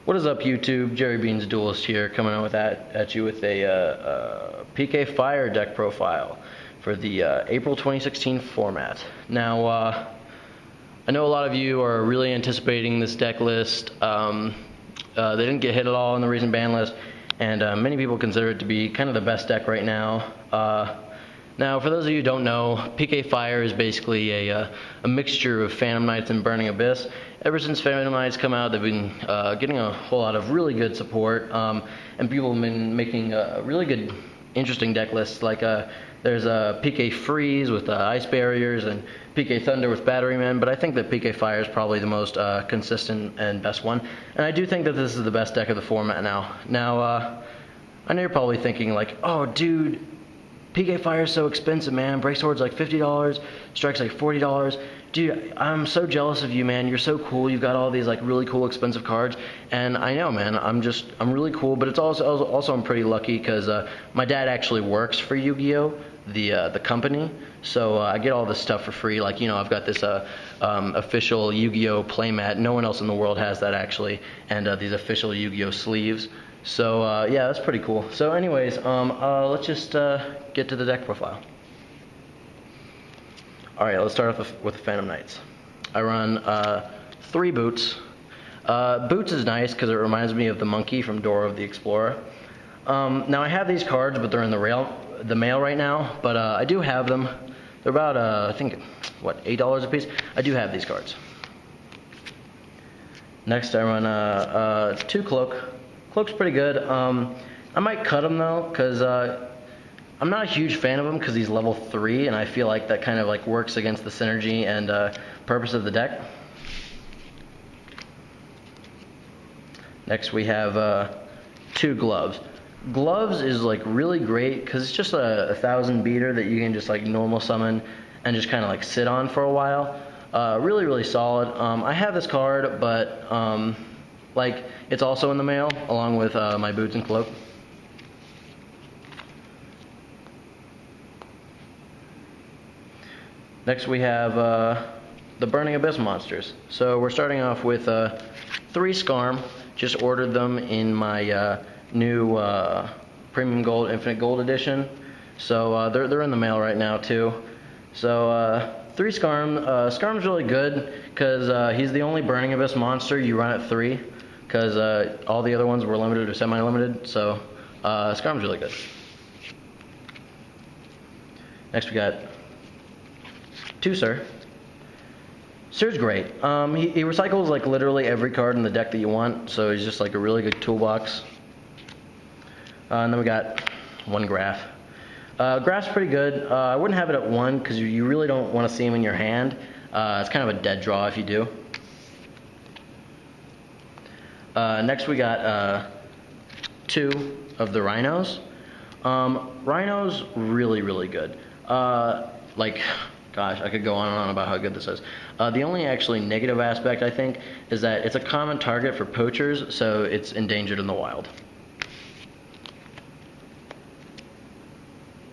What is up, YouTube? Jerry Beans Duelist here, coming out with at you with a PK Fire deck profile for the April 2016 format. Now, I know a lot of you are really anticipating this deck list. They didn't get hit at all in the recent ban list, and many people consider it to be kind of the best deck right now. Now, for those of you who don't know, PK Fire is basically a mixture of Phantom Knights and Burning Abyss. Ever since Phantom Knights come out, they've been getting a whole lot of really good support, and people have been making really good, interesting deck lists. Like there's a PK Freeze with Ice Barriers and PK Thunder with Battery Men, but I think that PK Fire is probably the most consistent and best one. And I do think that this is the best deck of the format now. Now, I know you're probably thinking like, oh, dude, PK Fire is so expensive, man. Break Sword's like $50, Strike's like $40. Dude, I'm so jealous of you, man. You're so cool. You've got all these like really cool, expensive cards. And I know, man. I'm really cool. But it's also I'm pretty lucky because my dad actually works for Yu-Gi-Oh, the company. So I get all this stuff for free. Like, you know, I've got this official Yu-Gi-Oh playmat. No one else in the world has that actually. And these official Yu-Gi-Oh sleeves. So yeah, that's pretty cool. So anyways, let's just get to the deck profile. Alright, let's start off with the Phantom Knights. I run 3 Boots. Boots is nice because it reminds me of the monkey from Dora of the Explorer. Now I have these cards, but they're in the mail right now, but I do have them. They're about, I think, what, $8 a piece? I do have these cards. Next I run 2 Cloak. Cloak's pretty good. I might cut him though, because I'm not a huge fan of him because he's level 3, and I feel like that kind of like works against the synergy and purpose of the deck. Next we have 2 Gloves. Gloves is like really great because it's just a 1,000 beater that you can just like normal summon and just kind of like sit on for a while. Really solid. I have this card, but like it's also in the mail along with my Boots and Cloak. Next we have the Burning Abyss monsters. So we're starting off with 3 Skarm. Just ordered them in my new Premium Gold, Infinite Gold edition. So they're in the mail right now too. So 3 Skarm. Skarm's really good because he's the only Burning Abyss monster you run at 3. Because all the other ones were limited or semi-limited. So Skarm's really good. Next we got 2 Sir. Sir's great. He recycles like literally every card in the deck that you want, so he's just like a really good toolbox. And then we got 1 Graf. Graf's pretty good. I wouldn't have it at 1 because you really don't want to see him in your hand. It's kind of a dead draw if you do. Next we got 2 of the Rhinos. Rhinos really good. Like, gosh, I could go on and on about how good this is. The only actually negative aspect, I think, is that it's a common target for poachers, so it's endangered in the wild.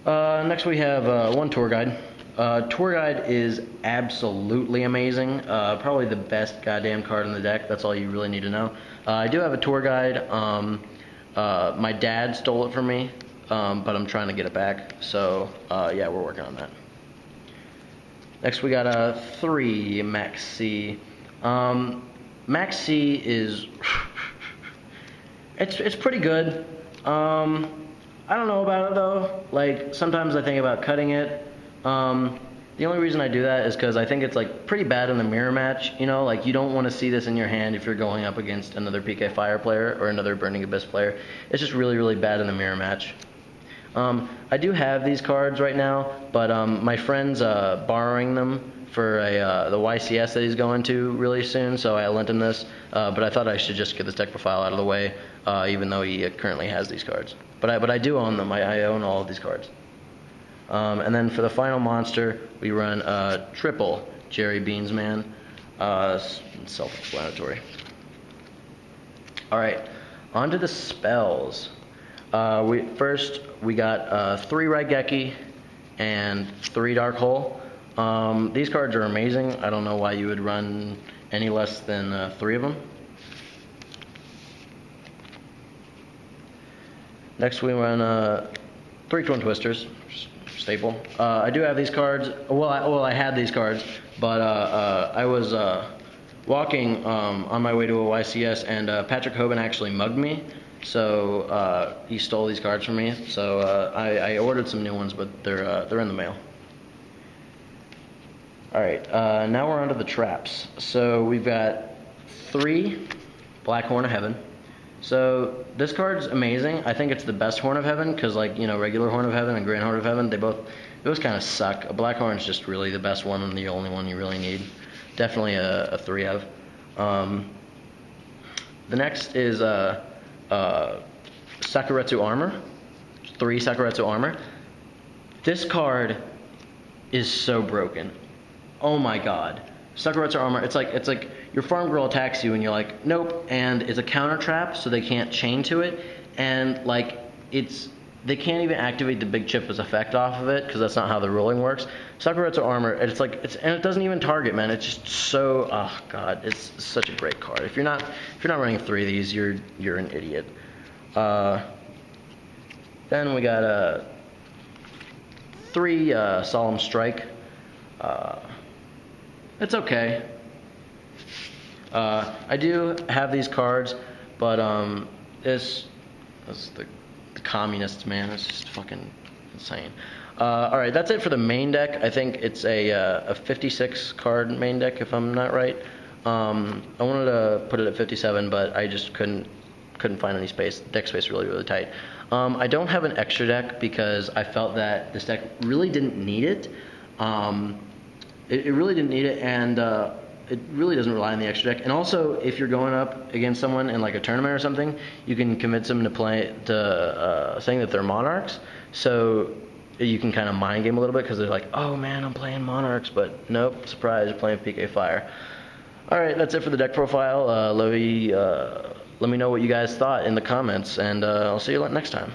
Next we have 1 Tour Guide. Tour Guide is absolutely amazing. Probably the best goddamn card in the deck. That's all you really need to know. I do have a Tour Guide. My dad stole it from me, but I'm trying to get it back. So, yeah, we're working on that. Next we got 3 Max C. Max C is it's pretty good. I don't know about it though. Like sometimes I think about cutting it. The only reason I do that is because I think it's like pretty bad in the mirror match. You know, like you don't want to see this in your hand if you're going up against another PK Fire player or another Burning Abyss player. It's just really bad in the mirror match. I do have these cards right now, but my friend's borrowing them for the YCS that he's going to really soon, so I lent him this. But I thought I should just get this deck profile out of the way, even though he currently has these cards. But I do own them. I own all of these cards. And then for the final monster, we run triple Jerry Beans Man. Self-explanatory. All right, on to the spells. First, we got 3 Raigeki and 3 Dark Hole. These cards are amazing. I don't know why you would run any less than 3 of them. Next we run 3 Twin Twisters, staple. I do have these cards. Well, I had these cards, but I was walking on my way to a YCS, and Patrick Hoban actually mugged me. So he stole these cards from me. So I ordered some new ones, but they're in the mail. All right, now we're onto the traps. So we've got 3 Black Horn of Heaven. So this card's amazing. I think it's the best Horn of Heaven because, like, you know, regular Horn of Heaven and Grand Horn of Heaven, those kind of suck. A Black Horn's just really the best one and the only one you really need. Definitely a 3 of. The next is Sakuretsu Armor. 3 Sakuretsu Armor. This card is so broken. Oh my god. Sakuretsu Armor, it's like your farm girl attacks you and you're like, nope, and it's a counter trap so they can't chain to it, and like they can't even activate the big chip as effect off of it because that's not how the ruling works. Sakuretsu Armor, and it doesn't even target, man. It's just so, oh god, it's such a great card. If you're not running 3 of these, you're an idiot. Then we got 3 Solemn Strike. It's okay. I do have these cards, but this the communists, man. It's just fucking insane. All right, that's it for the main deck. I think it's a 56 card main deck, if I'm not right. I wanted to put it at 57, but I just couldn't find any space. Deck space really tight. I don't have an extra deck because I felt that this deck really didn't need it. It really didn't need it, and it really doesn't rely on the extra deck. And also, if you're going up against someone in like a tournament or something, you can convince them to saying that they're Monarchs. So you can kind of mind game a little bit because they're like, oh man, I'm playing Monarchs, but nope, surprise, you're playing PK Fire. All right, that's it for the deck profile. Let me know what you guys thought in the comments, and I'll see you next time.